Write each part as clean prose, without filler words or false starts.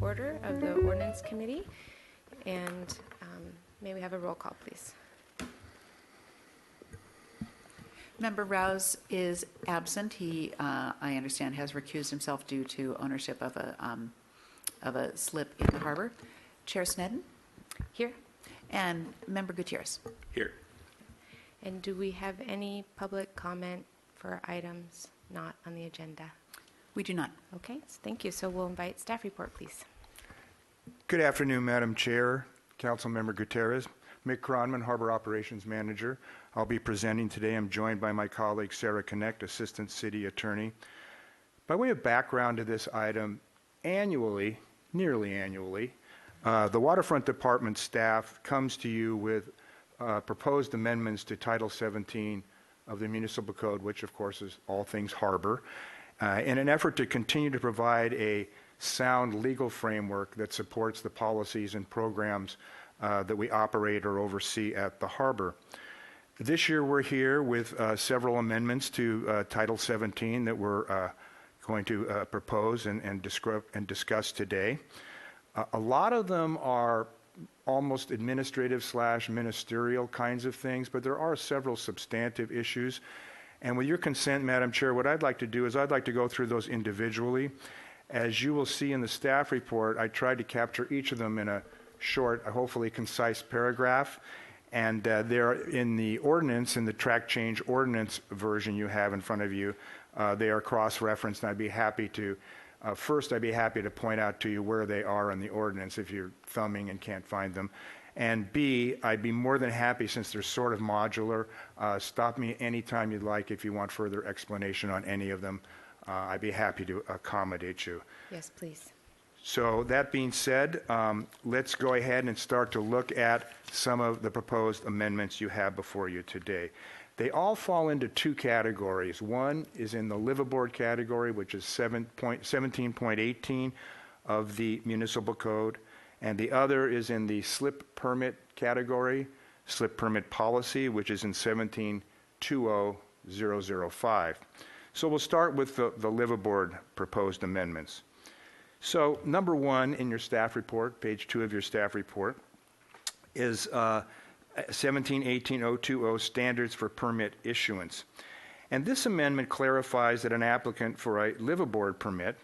order of the Ordinance Committee. And may we have a roll call, please? Member Rouse is absent. He, I understand, has recused himself due to ownership of a slip in the harbor. Chair Snedden? Here. And Member Gutierrez? Here. And do we have any public comment for items not on the agenda? We do not. Okay, thank you. So we'll invite staff report, please. Good afternoon, Madam Chair, Councilmember Gutierrez. Mick Cronman, Harbor Operations Manager. I'll be presenting today. I'm joined by my colleague Sarah Connect, Assistant City Attorney. By way of background to this item, annually, nearly annually, the Waterfront Department staff comes to you with proposed amendments to Title 17 of the Municipal Code, which of course is all things harbor, in an effort to continue to provide a sound legal framework that supports the policies and programs that we operate or oversee at the harbor. This year we're here with several amendments to Title 17 that we're going to propose and discuss today. A lot of them are almost administrative / ministerial kinds of things, but there are several substantive issues. And with your consent, Madam Chair, what I'd like to do is I'd like to go through those individually. As you will see in the staff report, I tried to capture each of them in a short, hopefully concise paragraph. And they're in the ordinance, in the track change ordinance version you have in front of you. They are cross-referenced, and I'd be happy to first, I'd be happy to point out to you where they are in the ordinance if you're thumbing and can't find them. And B, I'd be more than happy, since they're sort of modular, stop me anytime you'd like if you want further explanation on any of them. I'd be happy to accommodate you. Yes, please. So that being said, let's go ahead and start to look at some of the proposed amendments you have before you today. They all fall into two categories. One is in the liveaboard category, which is 17.18 of the Municipal Code, and the other is in the slip permit category, slip permit policy, which is in 17.20.005. So we'll start with the liveaboard proposed amendments. So number one in your staff report, page 2 of your staff report, is 17.18.020 standards for permit issuance. And this amendment clarifies that an applicant for a liveaboard permit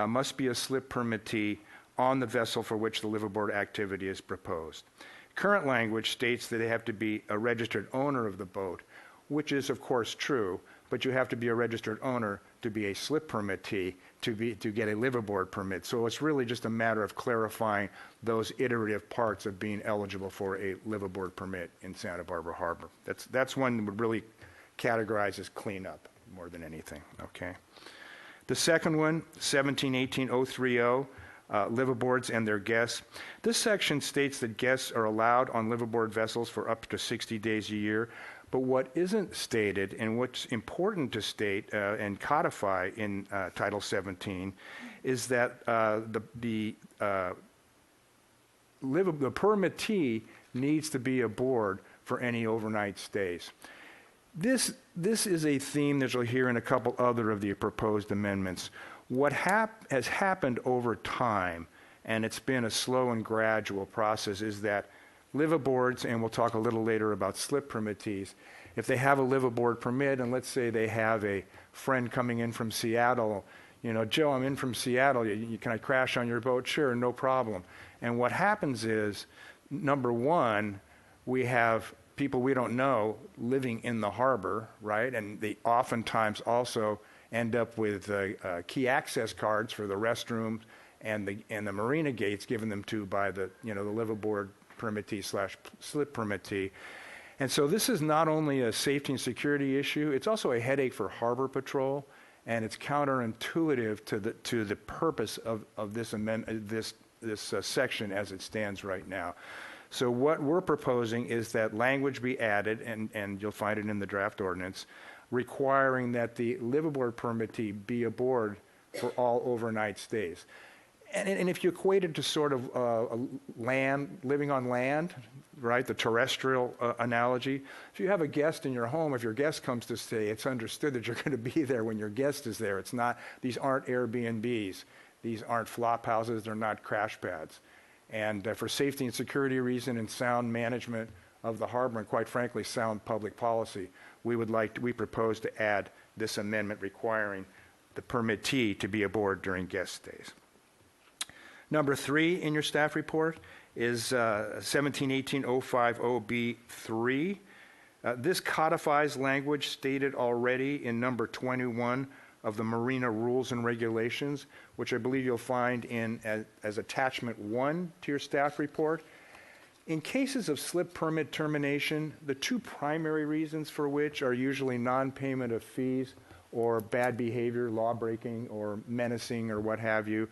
must be a slip permittee on the vessel for which the liveaboard activity is proposed. Current language states that they have to be a registered owner of the boat, which is of course true, but you have to be a registered owner to be a slip permittee to get a liveaboard permit. So it's really just a matter of clarifying those iterative parts of being eligible for a liveaboard permit in Santa Barbara Harbor. That's one that would really categorize as cleanup more than anything, okay? The second one, 17.18.030, liveaboards and their guests. This section states that guests are allowed on liveaboard vessels for up to 60 days a year. But what isn't stated, and what's important to state and codify in Title 17, is that the permittee needs to be aboard for any overnight stays. This is a theme that you'll hear in a couple other of the proposed amendments. What has happened over time, and it's been a slow and gradual process, is that liveaboards, and we'll talk a little later about slip permittees, if they have a liveaboard permit, and let's say they have a friend coming in from Seattle, you know, Joe, I'm in from Seattle, can I crash on your boat? Sure, no problem. And what happens is, number one, we have people we don't know living in the harbor, right? And they oftentimes also end up with key access cards for the restrooms and the marina gates given them to by the liveaboard permittee / slip permittee. And so this is not only a safety and security issue, it's also a headache for Harbor Patrol, and it's counterintuitive to the purpose of this section as it stands right now. So what we're proposing is that language be added, and you'll find it in the draft ordinance, requiring that the liveaboard permittee be aboard for all overnight stays. And if you equate it to sort of living on land, right, the terrestrial analogy, if you have a guest in your home, if your guest comes to stay, it's understood that you're going to be there when your guest is there. It's not, these aren't Airbnbs. These aren't flop houses, they're not crash pads. And for safety and security reason and sound management of the harbor, and quite frankly, sound public policy, we propose to add this amendment requiring the permittee to be aboard during guest stays. Number 3 in your staff report is 1718-050B3. This codifies language stated already in number 21 of the Marina Rules and Regulations, which I believe you'll find as attachment 1 to your staff report. In cases of slip permit termination, the 2 primary reasons for which are usually non-payment of fees or bad behavior, law breaking or menacing or what have you.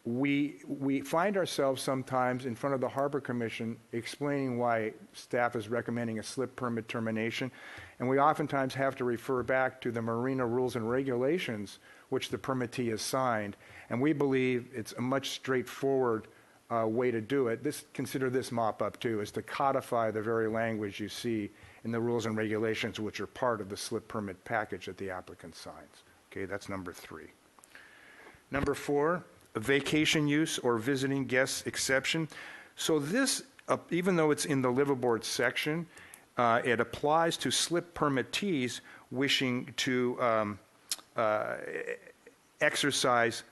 We find ourselves sometimes in front of the Harbor Commission explaining why staff is recommending a slip permit termination, and we oftentimes have to refer back to the Marina Rules and Regulations, which the permittee has signed, and we believe it's a much straightforward way to do it. Consider this mop-up too, is to codify the very language you see in the rules and regulations, which are part of the slip permit package that the applicant signs. Okay, that's number 3. Number 4, a vacation use or visiting guests exception. So this, even though it's in the live aboard section, it applies to slip permittees wishing to exercise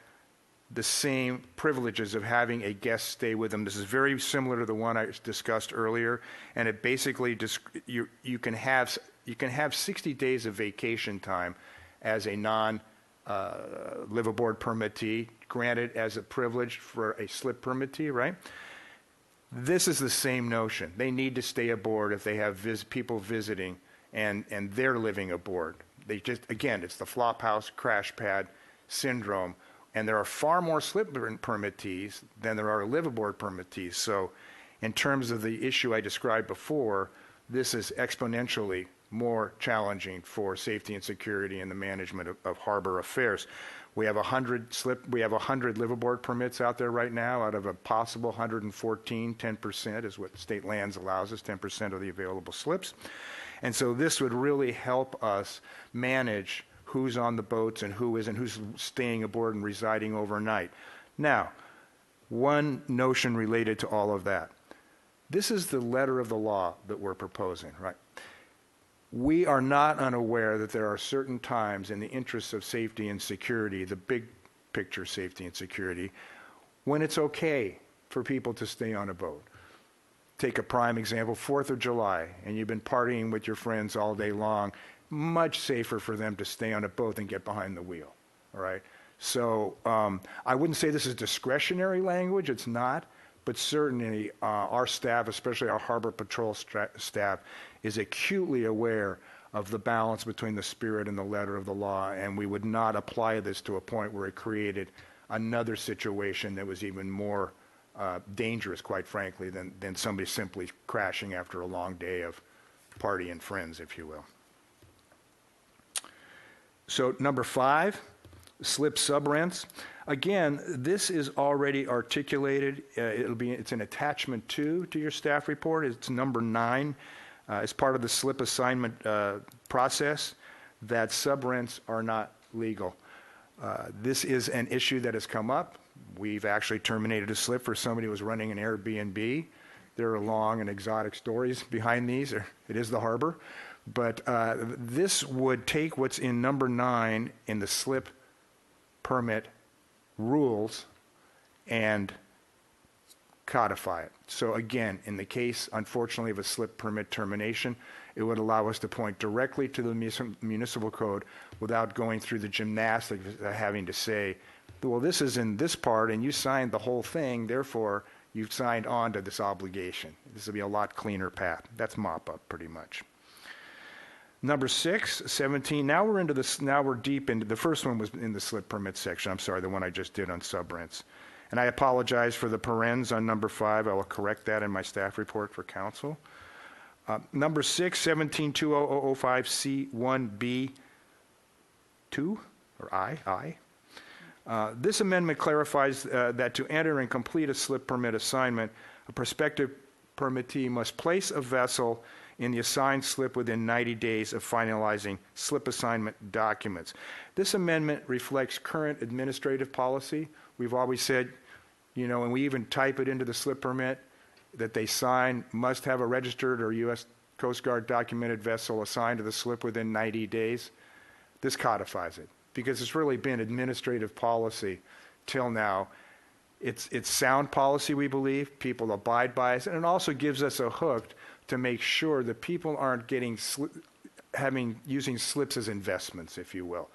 the same privileges of having a guest stay with them. This is very similar to the one I discussed earlier, and it basically you can have 60 days of vacation time as a live aboard permittee, granted as a privilege for a slip permittee, right? This is the same notion. They need to stay aboard if they have people visiting and they're living aboard. Again, it's the flop house crash pad syndrome. And there are far more slip permittees than there are live aboard permittees. So in terms of the issue I described before, this is exponentially more challenging for safety and security and the management of harbor affairs. We have 100 live aboard permits out there right now out of a possible 114. 10% is what state lands allows us, 10% of the available slips. And so this would really help us manage who's on the boats and who isn't, who's staying aboard and residing overnight. Now, one notion related to all of that. This is the letter of the law that we're proposing, right? We are not unaware that there are certain times in the interests of safety and security, the big picture safety and security, when it's okay for people to stay on a boat. Take a prime example, 4th of July, and you've been partying with your friends all day long. Much safer for them to stay on a boat than get behind the wheel, all right? So I wouldn't say this is discretionary language, it's not, but certainly our staff, especially our Harbor Patrol staff, is acutely aware of the balance between the spirit and the letter of the law, and we would not apply this to a point where it created another situation that was even more dangerous, quite frankly, than somebody simply crashing after a long day of party and friends, if you will. So number 5, slip subrents. Again, this is already articulated. It's an attachment 2 to your staff report. It's number 9. As part of the slip assignment process, that subrents are not legal. This is an issue that has come up. We've actually terminated a slip for somebody who was running an Airbnb. There are long and exotic stories behind these. It is the harbor. But this would take what's in number 9 in the slip permit rules and codify it. So again, in the case, unfortunately, of a slip permit termination, it would allow us to point directly to the municipal code without going through the gymnastics of having to say, well, this is in this part and you signed the whole thing, therefore you've signed on to this obligation. This would be a lot cleaner path. That's mop-up pretty much. Number 6, 17. Now we're deep into the first one was in the slip permit section. I'm sorry, the one I just did on subrents. And I apologize for the parens on number 5. I will correct that in my staff report for council. Number 6, 17-20005C1B2 or I. This amendment clarifies that to enter and complete a slip permit assignment, a prospective permittee must place a vessel in the assigned slip within 90 days of finalizing slip assignment documents. This amendment reflects current administrative policy, We've always said, and we even type it into the slip permit that they sign, must have a registered or U.S. Coast Guard documented vessel assigned to the slip within 90 days. This codifies it because it's really been administrative policy till now. It's sound policy, we believe. People abide by it, and it also gives us a hook to make sure that people aren't getting using slips as investments, if you will.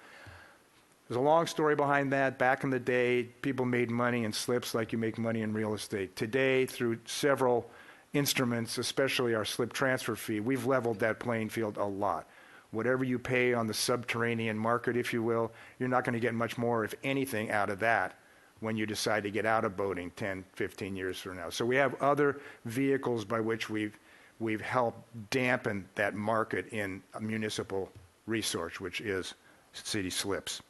There's a long story behind that. Back in the day, people made money in slips like you make money in real estate. Today, through several instruments, especially our slip transfer fee, we've leveled that playing field a lot. Whatever you pay on the subterranean market, if you will, you're not going to get much more, if anything, out of that when you decide to get out of boating 10, 15 years from now. So we have other vehicles by which we've helped dampen that market in a municipal resource, which is city slips.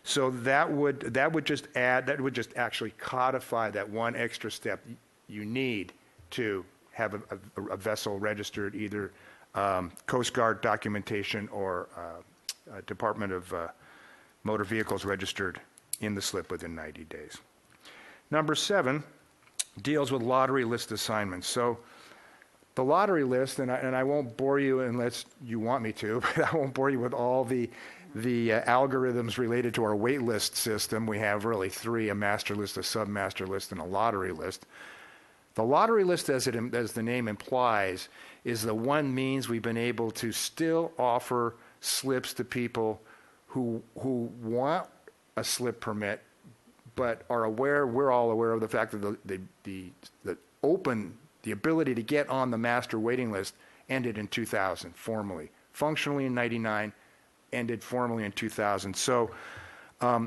So that would just actually codify that one extra step you need to have a vessel registered, either Coast Guard documentation or Department of Motor Vehicles registered in the slip within 90 days. Number 7 deals with lottery list assignments. So the lottery list, and I won't bore you unless you want me to, but I won't bore you with all the algorithms related to our wait list system. We have really 3, a master list, a sub-master list, and a lottery list. The lottery list, as the name implies, is the one means we've been able to still offer slips to people who want a slip permit, but are aware, we're all aware of the fact that the ability to get on the master waiting list ended in 2000 formally. Functionally in 99, ended formally in 2000. So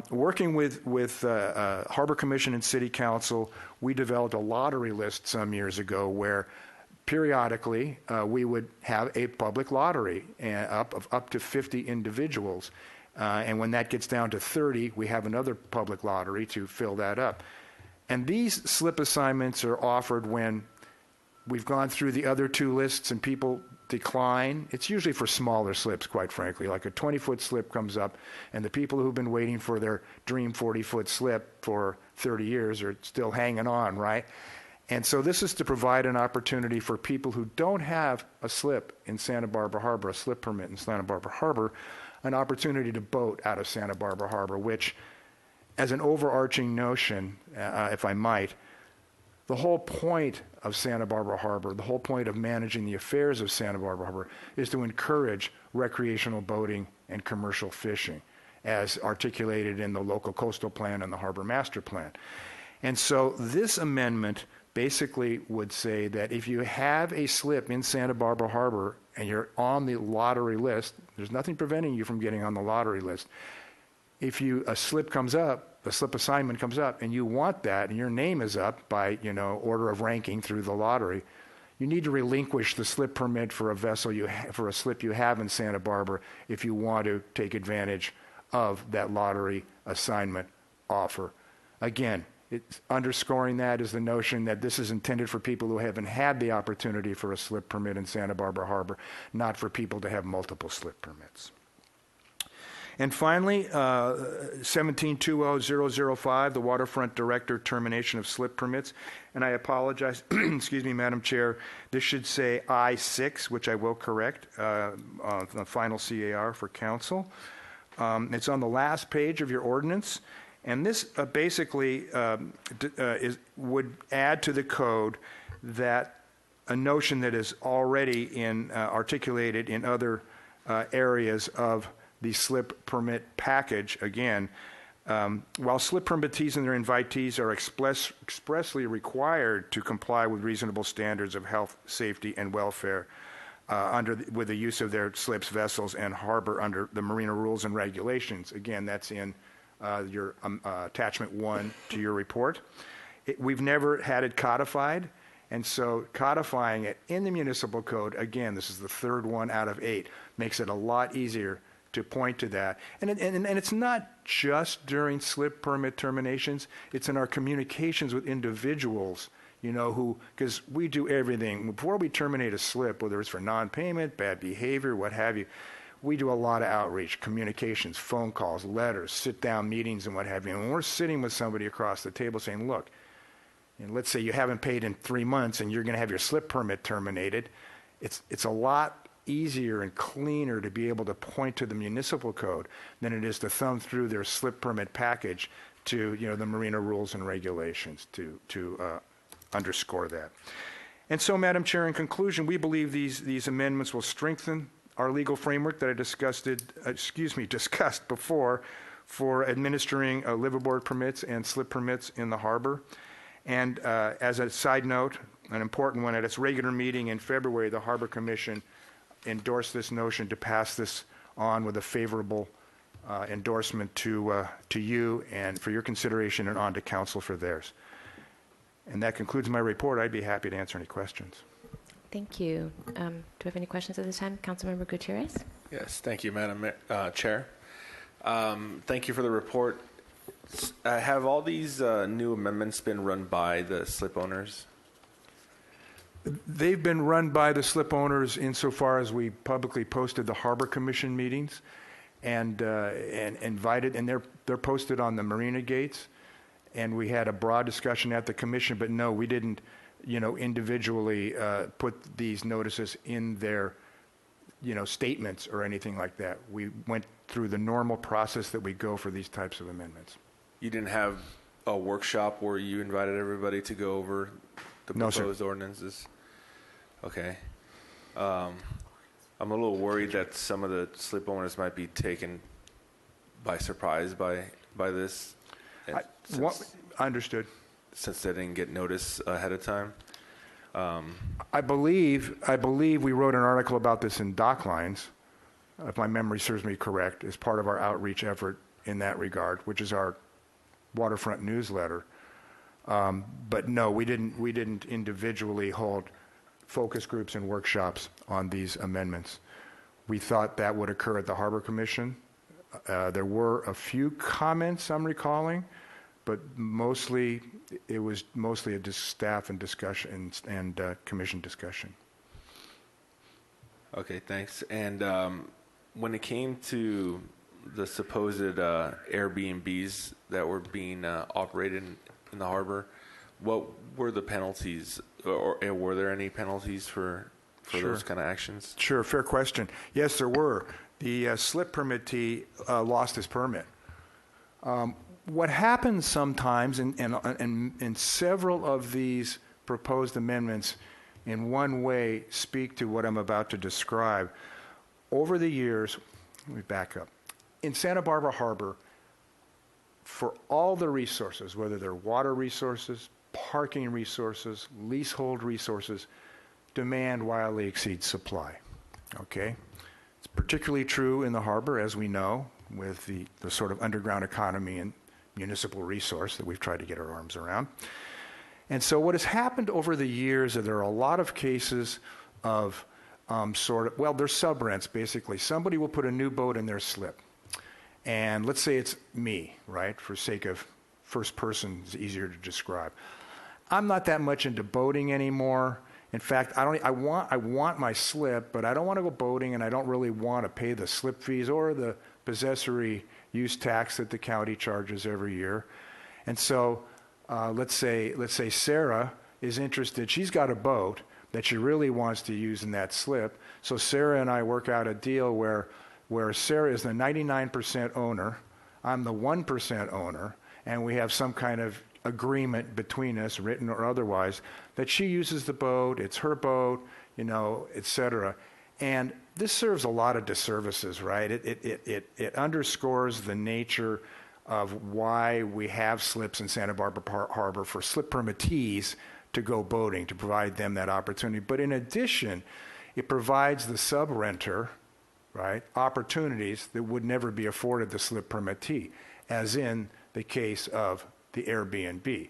working with Harbor Commission and City Council, we developed a lottery list some years ago where periodically we would have a public lottery of up to 50 individuals. And when that gets down to 30, we have another public lottery to fill that up. And these slip assignments are offered when we've gone through the other 2 lists and people decline. It's usually for smaller slips, quite frankly. Like a 20-foot slip comes up, and the people who've been waiting for their dream 40-foot slip for 30 years are still hanging on, right? And so this is to provide an opportunity for people who don't have a slip in Santa Barbara Harbor, a slip permit in Santa Barbara Harbor, an opportunity to boat out of Santa Barbara Harbor, which, as an overarching notion, if I might, the whole point of Santa Barbara Harbor, the whole point of managing the affairs of Santa Barbara Harbor is to encourage recreational boating and commercial fishing, as articulated in the local coastal plan and the harbor master plan. And so this amendment basically would say that if you have a slip in Santa Barbara Harbor and you're on the lottery list, there's nothing preventing you from getting on the lottery list. If a slip comes up, a slip assignment comes up, and you want that, and your name is up by, order of ranking through the lottery, you need to relinquish the slip permit for a vessel for a slip you have in Santa Barbara if you want to take advantage of that lottery assignment offer. Again, it's underscoring that is the notion that this is intended for people who haven't had the opportunity for a slip permit in Santa Barbara Harbor, not for people to have multiple slip permits. And finally, 1720-005, the Waterfront Director termination of slip permits. And I apologize, excuse me, Madam Chair, this should say I-6, which I will correct, the final CAR for council. It's on the last page of your ordinance. And this basically would add to the code that a notion that is already articulated in other areas of the slip permit package. Again, while slip permittees and their invitees are expressly required to comply with reasonable standards of health, safety, and welfare with the use of their slips, vessels, and harbor under the marina rules and regulations. Again, that's in your attachment 1 to your report. We've never had it codified, and so codifying it in the municipal code, again, this is the 3rd one out of 8, makes it a lot easier to point to that. And it's not just during slip permit terminations, it's in our communications with individuals, because we do everything. Before we terminate a slip, whether it's for non-payment, bad behavior, what have you, we do a lot of outreach, communications, phone calls, letters, sit-down meetings, and what have you. And when we're sitting with somebody across the table saying, look, and let's say you haven't paid in 3 months and you're going to have your slip permit terminated, it's a lot easier and cleaner to be able to point to the municipal code than it is to thumb through their slip permit package to, the marina rules and regulations to underscore that. And so, Madam Chair, in conclusion, we believe these amendments will strengthen our legal framework that I discussed before for administering liveaboard permits and slip permits in the harbor. And as a side note, an important one, at its regular meeting in February, the Harbor Commission endorsed this notion to pass this on with a favorable endorsement to you and for your consideration and on to council for theirs. And that concludes my report. I'd be happy to answer any questions. Thank you. Do we have any questions at this time? Councilmember Gutierrez? Yes, thank you, Madam Chair. Thank you for the report. Have all these new amendments been run by the slip owners? They've been run by the slip owners insofar as we publicly posted the Harbor Commission meetings and invited, and they're posted on the marina gates. And we had a broad discussion at the commission, but no, we didn't, individually put these notices in their, statements or anything like that. We went through the normal process that we go for these types of amendments. You didn't have a workshop where you invited everybody to go over the proposed ordinances? Okay. I'm a little worried that some of the slip owners might be taken by surprise by this. Understood. Since they didn't get notice ahead of time. I believe we wrote an article about this in Docklines, if my memory serves me correct, as part of our outreach effort in that regard, which is our waterfront newsletter. But no, we didn't individually hold focus groups and workshops on these amendments. We thought that would occur at the Harbor Commission. There were a few comments I'm recalling, but it was mostly a staff and discussion and commission discussion. Okay, thanks. And when it came to the supposed Airbnbs that were being operated in the harbor, what were the penalties, or were there any penalties for those kind of actions? Sure, fair question. Yes, there were. The slip permittee lost his permit. What happens sometimes, and several of these proposed amendments in one way speak to what I'm about to describe. Over the years, let me back up. In Santa Barbara Harbor, for all the resources, whether they're water resources, parking resources, leasehold resources, demand wildly exceeds supply. Okay? It's particularly true in the harbor, as we know, with the sort of underground economy and municipal resource that we've tried to get our arms around. And so what has happened over the years is there are a lot of cases of they're sub-rents, basically. Somebody will put a new boat in their slip. And let's say it's me, right, for sake of first person, it's easier to describe. I'm not that much into boating anymore. In fact, I want my slip, but I don't want to go boating, and I don't really want to pay the slip fees or the possessory use tax that the county charges every year. And so let's say Sarah is interested. She's got a boat that she really wants to use in that slip. So Sarah and I work out a deal where Sarah is the 99% owner, I'm the 1% owner, and we have some kind of agreement between us, written or otherwise, that she uses the boat, it's her boat, et cetera. And this serves a lot of disservices, right? It underscores the nature of why we have slips in Santa Barbara Harbor for slip permittees to go boating, to provide them that opportunity. But in addition, it provides the sub-renter, right, opportunities that would never be afforded the slip permittee, as in the case of the Airbnb.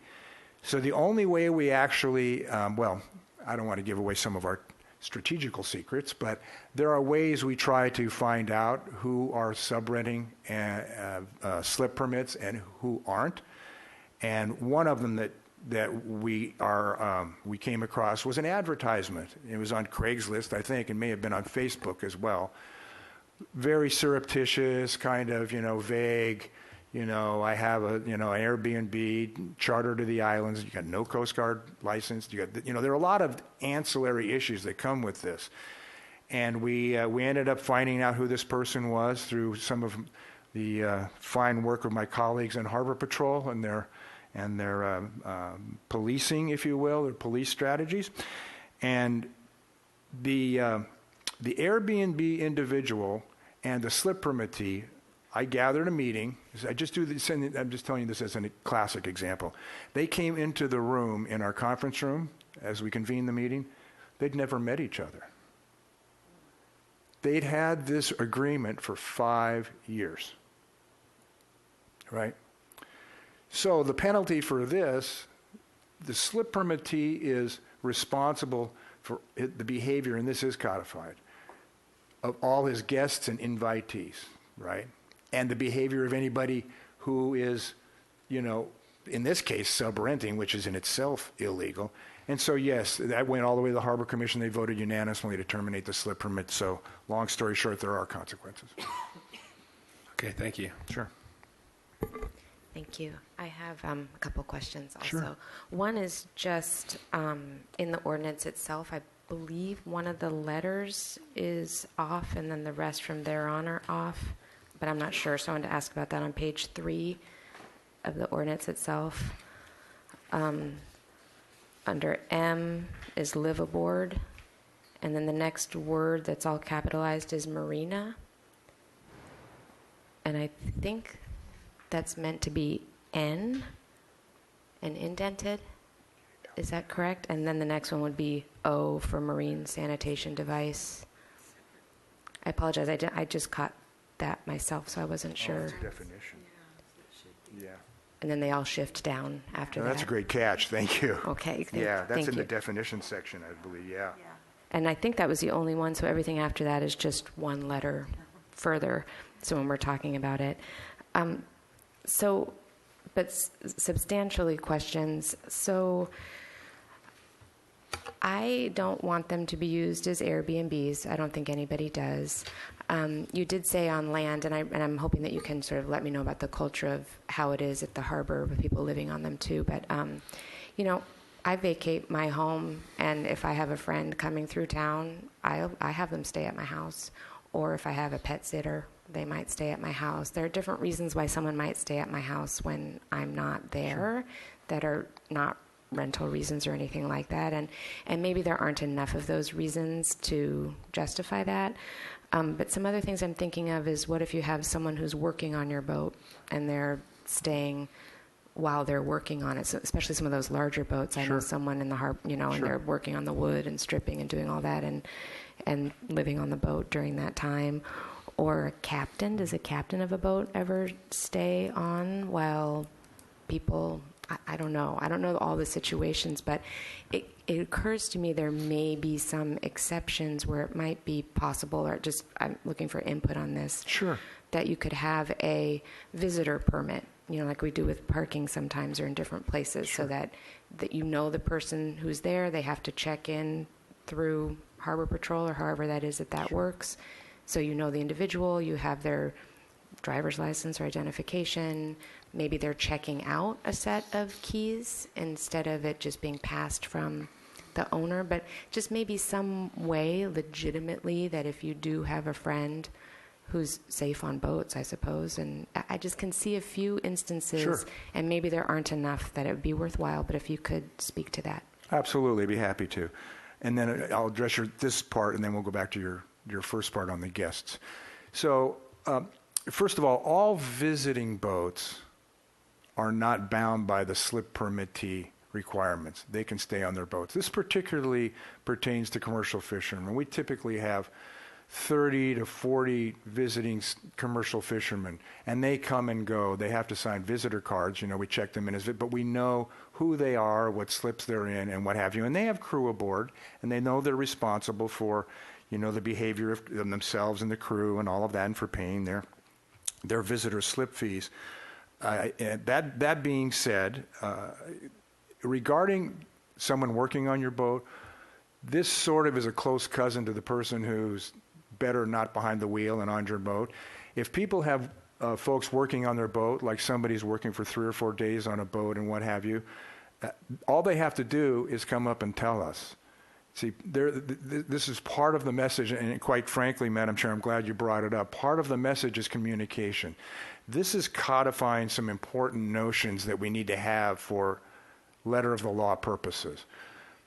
So the only way we actually, I don't want to give away some of our strategical secrets, but there are ways we try to find out who are sub-renting slip permits and who aren't. And one of them that we came across was an advertisement. It was on Craigslist, I think, and may have been on Facebook as well. very surreptitious, kind of, vague. I have an Airbnb, charter to the islands. You got no Coast Guard license. There are a lot of ancillary issues that come with this. And we ended up finding out who this person was through some of the fine work of my colleagues in Harbor Patrol and their policing, if you will, their police strategies. And the Airbnb individual and the slip permittee, I gathered a meeting. I just do this, and I'm just telling you this as a classic example. They came into the room in our conference room as we convened the meeting. They'd never met each other. They'd had this agreement for 5 years, right? So the penalty for this, the slip permittee is responsible for the behavior, and this is codified, of all his guests and invitees, right? And the behavior of anybody who is, in this case, sub-renting, which is in itself illegal. And so, yes, that went all the way to the Harbor Commission. They voted unanimously to terminate the slip permit. So, long story short, there are consequences. Okay, thank you. Sure. Thank you. I have a couple questions also. Sure. One is just in the ordinance itself, I believe one of the letters is off and then the rest from there on are off, but I'm not sure. So I wanted to ask about that on page 3 of the ordinance itself. Under M is live aboard, and then the next word that's all capitalized is marina. And I think that's meant to be N and indented. Is that correct? And then the next one would be O for marine sanitation device. I apologize. I just caught that myself, so I wasn't sure. That's a definition. Yeah. And then they all shift down after No, that. that's a great catch. Thank you. Okay. Yeah, that's thank in the you. definition section, I believe. Yeah. And I think that was the only one, so everything after that is just one letter further. So when we're talking about it. Substantially questions. So I don't want them to be used as Airbnbs. I don't think anybody does. You did say on land, and I'm hoping that you can sort of let me know about the culture of how it is at the harbor with people living on them too. But, I vacate my home, and if I have a friend coming through town, I have them stay at my house. Or if I have a pet sitter, they might stay at my house. There are different reasons why someone might stay at my house when I'm not there that are not rental reasons or anything like that. And maybe there aren't enough of those reasons to justify that. But some other things I'm thinking of is, what if you have someone who's working on your boat and they're staying while they're working on it, so especially some of those larger boats. I know someone in the harbor, and they're working on the wood and stripping and doing all that and living on the boat during that time. Or a captain. Does a captain of a boat ever stay on while people, I don't know. I don't know all the situations, but it occurs to me there may be some exceptions where it might be possible, or just I'm looking for input on this. Sure. That you could have a visitor permit, like we do with parking sometimes or in different places, so that the person who's there, they have to check in through Harbor Patrol or however that is that works. So the individual, you have their driver's license or identification. Maybe they're checking out a set of keys instead of it just being passed from the owner. But just maybe some way legitimately that if you do have a friend who's safe on boats, I suppose. And I just can see a few instances, and maybe there aren't enough that it would be worthwhile, but if you could speak to that. Absolutely, be happy to. And then I'll address this part, and then we'll go back to your first part on the guests. So, first of all visiting boats are not bound by the slip permittee requirements. They can stay on their boats. This particularly pertains to commercial fishermen. We typically have 30 to 40 visiting commercial fishermen, and they come and go. They have to sign visitor cards. We check them in but we know who they are, what slips they're in, and what have you. And they have crew aboard, and they know they're responsible for, the behavior of themselves and the crew and all of that, and for paying their visitor slip fees. That being said, regarding someone working on your boat, this sort of is a close cousin to the person who's better not behind the wheel and on your boat. If people have folks working on their boat, like somebody's working for 3 or 4 days on a boat and what have you, all they have to do is come up and tell us. See, this is part of the message, and quite frankly, Madam Chair, I'm glad you brought it up. Part of the message is communication. This is codifying some important notions that we need to have for letter of the law purposes.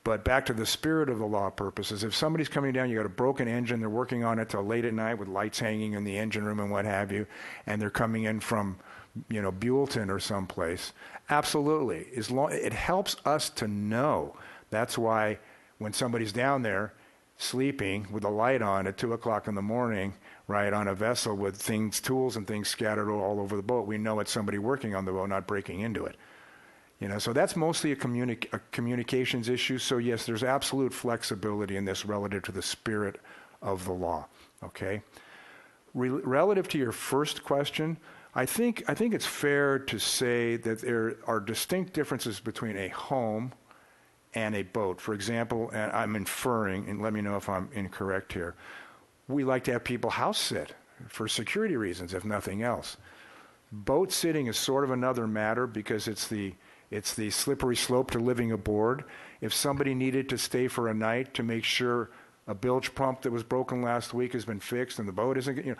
But back to the spirit of the law purposes, if somebody's coming down, you got a broken engine, they're working on it till late at night with lights hanging in the engine room and what have you, and they're coming in from, Buellton or someplace, absolutely. It helps us to know. That's why when somebody's down there sleeping with a light on at 2 o'clock in the morning, right, on a vessel with tools and things scattered all over the boat, we know it's somebody working on the boat, not breaking into it. So that's mostly a communications issue. So yes, there's absolute flexibility in this relative to the spirit of the law. Okay. Relative to your first question, I think it's fair to say that there are distinct differences between a home and a boat. For example, and I'm inferring, and let me know if I'm incorrect here, we like to have people house sit for security reasons, if nothing else. Boat sitting is sort of another matter because it's the slippery slope to living aboard. If somebody needed to stay for a night to make sure a bilge pump that was broken last week has been fixed and the boat isn't,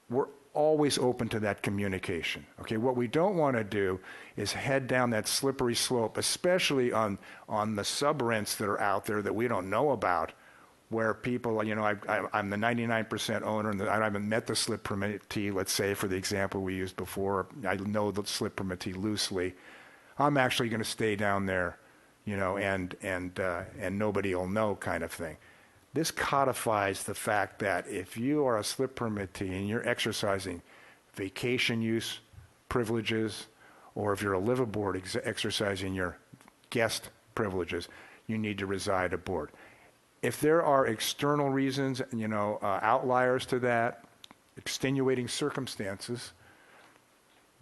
we're always open to that communication. Okay, what we don't want to do is head down that slippery slope, especially on the sub-rents that are out there that we don't know about, where people, I'm the 99% owner and I haven't met the slip permittee, let's say, for the example we used before. I know the slip permittee loosely. I'm actually going to stay down there, and nobody will know kind of thing. This codifies the fact that if you are a slip permittee and you're exercising vacation use privileges, or if you're a liveaboard exercising your guest privileges, you need to reside aboard. If there are external reasons, outliers to that, extenuating circumstances,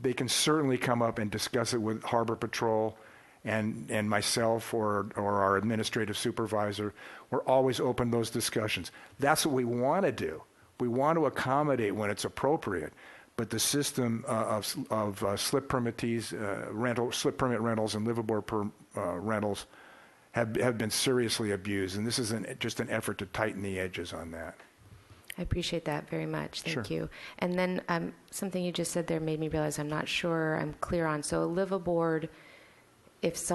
they can certainly come up and discuss it with Harbor Patrol and myself or our administrative supervisor. We're always open to those discussions. That's what we want to do. We want to accommodate when it's appropriate. But the system of slip permittees, slip permit rentals and liveaboard rentals have been seriously abused. And this is just an effort to tighten the edges on that. I appreciate that very much. Thank Sure. you. And then something you just said there made me realize I'm not sure I'm clear on. So a liveaboard, if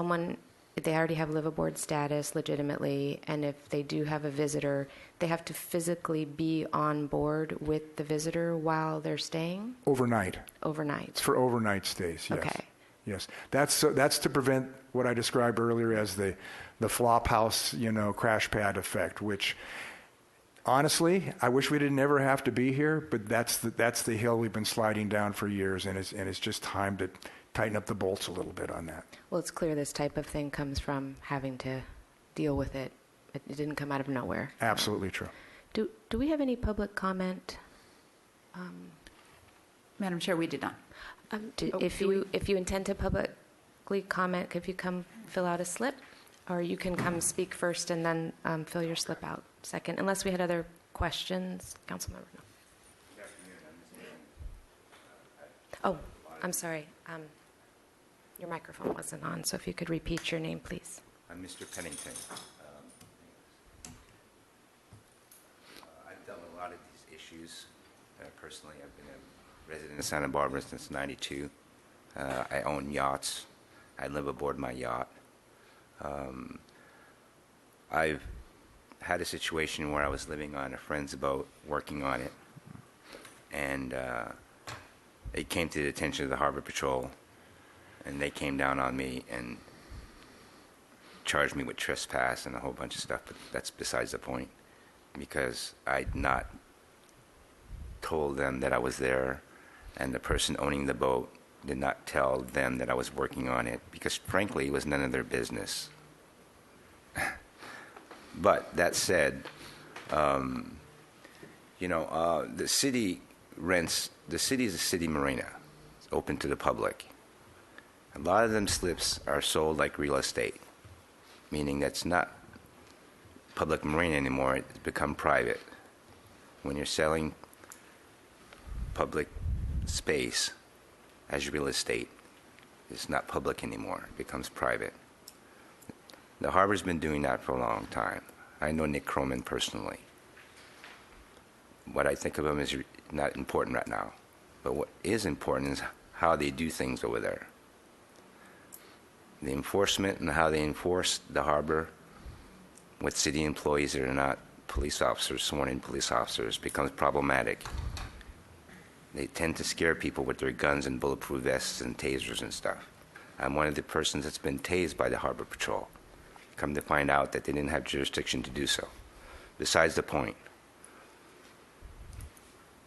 they already have liveaboard status legitimately, and if they do have a visitor, they have to physically be on board with the visitor while they're staying? Overnight. Overnight. It's for overnight stays, yes. Okay. Yes. That's to prevent what I described earlier as the flop house, crash pad effect, which honestly, I wish we didn't ever have to be here, but that's the hill we've been sliding down for years, and it's just time to tighten up the bolts a little bit on that. Well, it's clear this type of thing comes from having to deal with it. It didn't come out of nowhere. Absolutely true. Do we have any public comment? Madam Chair, we did not. If you intend to publicly comment, if you come fill out a slip, or you can come speak first and then fill your slip out second, unless we had other questions. Councilmember. No. Oh, I'm sorry. Your microphone wasn't on, so if you could repeat your name, please. I'm Mr. Pennington. I've dealt with a lot of these issues. Personally, I've been a resident of Santa Barbara since '92. I own yachts. I live aboard my yacht. I've had a situation where I was living on a friend's boat, working on it, and it came to the attention of the Harbor Patrol, and they came down on me and charged me with trespass and a whole bunch of stuff, but that's besides the point, because I'd not told them that I was there, and the person owning the boat did not tell them that I was working on it, because frankly, it was none of their business. But that said, the city is a city marina. It's open to the public. A lot of them slips are sold like real estate, meaning that's not public marina anymore. It's become private. when you're selling public space as real estate, it's not public anymore. It becomes private. The harbor's been doing that for a long time. I know Nick Croman personally. What I think of him is not important right now. But what is important is how they do things over there. The enforcement and how they enforce the harbor with city employees that are not police officers, sworn-in police officers, becomes problematic. They tend to scare people with their guns and bulletproof vests and tasers and stuff. I'm one of the persons that's been tased by the Harbor Patrol. Come to find out that they didn't have jurisdiction to do so. Besides the point,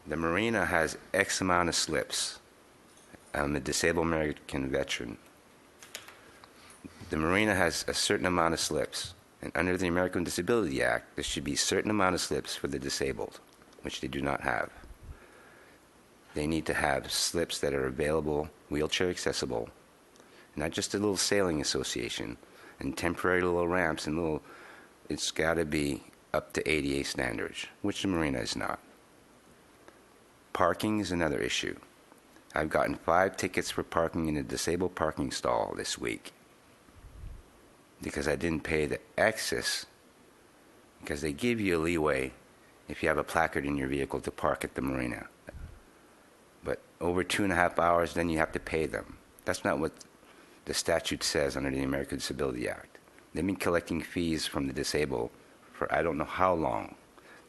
the marina has X amount of slips. I'm a disabled American veteran. The marina has a certain amount of slips. And under the American Disability Act, there should be a certain amount of slips for the disabled, which they do not have. They need to have slips that are available, wheelchair accessible, not just a little sailing association, and temporary little ramps and little, it's got to be up to ADA standards, which the marina is not. Parking is another issue. I've gotten 5 tickets for parking in a disabled parking stall this week because I didn't pay the excess, because they give you a leeway if you have a placard in your vehicle to park at the marina. But over 2.5 hours, then you have to pay them. That's not what the statute says under the American Disability Act. They've been collecting fees from the disabled for I don't know how long,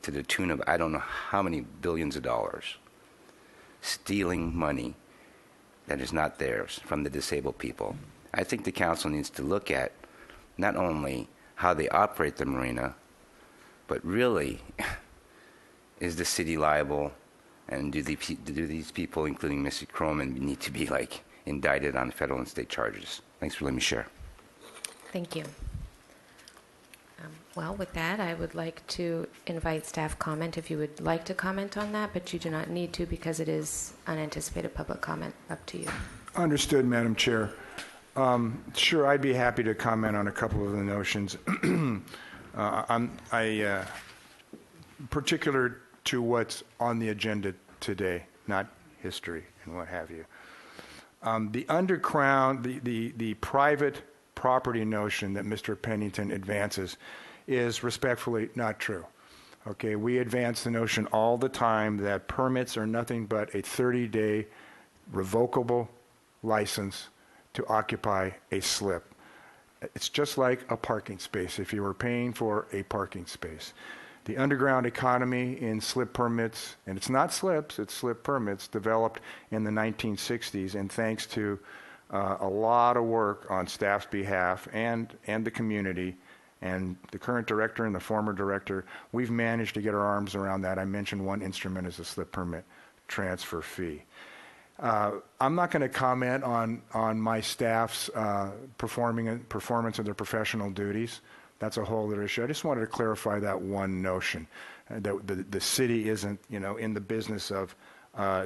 to the tune of I don't know how many billions of dollars, stealing money that is not theirs from the disabled people. I think the council needs to look at not only how they operate the marina, but really, is the city liable, and do these people, including Mr. Croman, need to be like indicted on federal and state charges? Thanks for letting me share. Thank you. Well, with that, I would like to invite staff comment if you would like to comment on that, but you do not need to because it is unanticipated public comment. Up to you. Understood, Madam Chair. Sure, I'd be happy to comment on a couple of the notions. Particular to what's on the agenda today, not history and what have you. The underground, the private property notion that Mr. Pennington advances is respectfully not true. Okay, we advance the notion all the time that permits are nothing but a 30-day revocable license to occupy a slip. It's just like a parking space if you were paying for a parking space. The underground economy in slip permits, and it's not slips, it's slip permits, developed in the 1960s, and thanks to a lot of work on staff's behalf and the community, and the current director and the former director, we've managed to get our arms around that. I mentioned one instrument is a slip permit transfer fee. I'm not going to comment on my staff's performance of their professional duties. That's a whole other issue. I just wanted to clarify that one notion, that the city isn't, in the business of,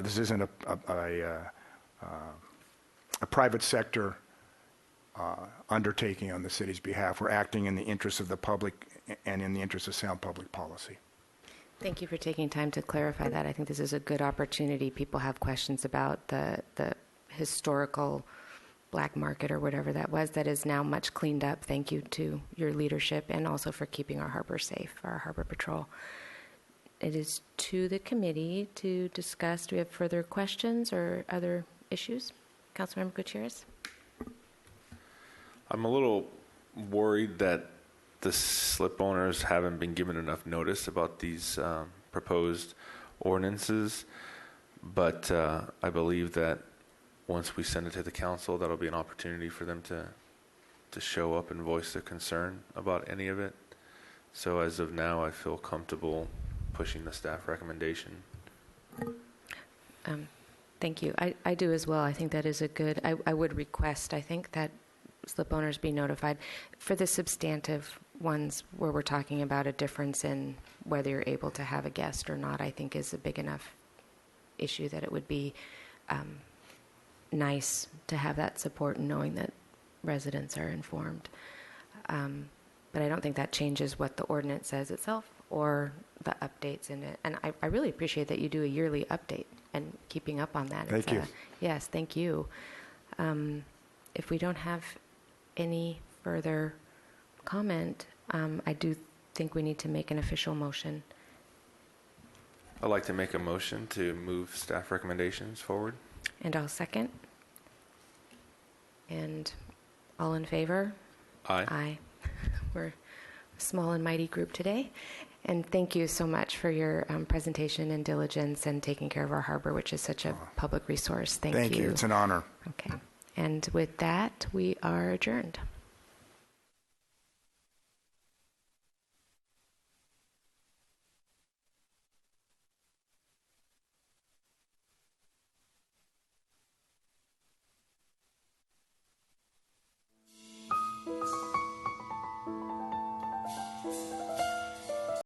this isn't a private sector undertaking on the city's behalf. We're acting in the interest of the public and in the interest of sound public policy. Thank you for taking time to clarify that. I think this is a good opportunity. People have questions about the historical black market or whatever that was that is now much cleaned up. Thank you to your leadership and also for keeping our harbor safe, our harbor patrol. It is to the committee to discuss. Do we have further questions or other issues? Councilmember Gutierrez? I'm a little worried that the slip owners haven't been given enough notice about these proposed ordinances, but I believe that once we send it to the council, that'll be an opportunity for them to show up and voice their concern about any of it. So as of now, I feel comfortable pushing the staff recommendation. Thank you. I do as well. I think that is a good, I would request, I think, that slip owners be notified. For the substantive ones where we're talking about a difference in whether you're able to have a guest or not, I think is a big enough issue that it would be nice to have that support and knowing that residents are informed. But I don't think that changes what the ordinance says itself or the updates in it. And I really appreciate that you do a yearly update and keeping up on that. Thank you. Yes, thank you. If we don't have any further comment, I do think we need to make an official motion. I'd like to make a motion to move staff recommendations forward. And I'll second. And all in favor? Aye. Aye. We're a small and mighty group today. And thank you so much for your presentation and diligence and taking care of our harbor, which is such a public resource. Thank you. Thank you. It's an honor. Okay. And with that, we are adjourned.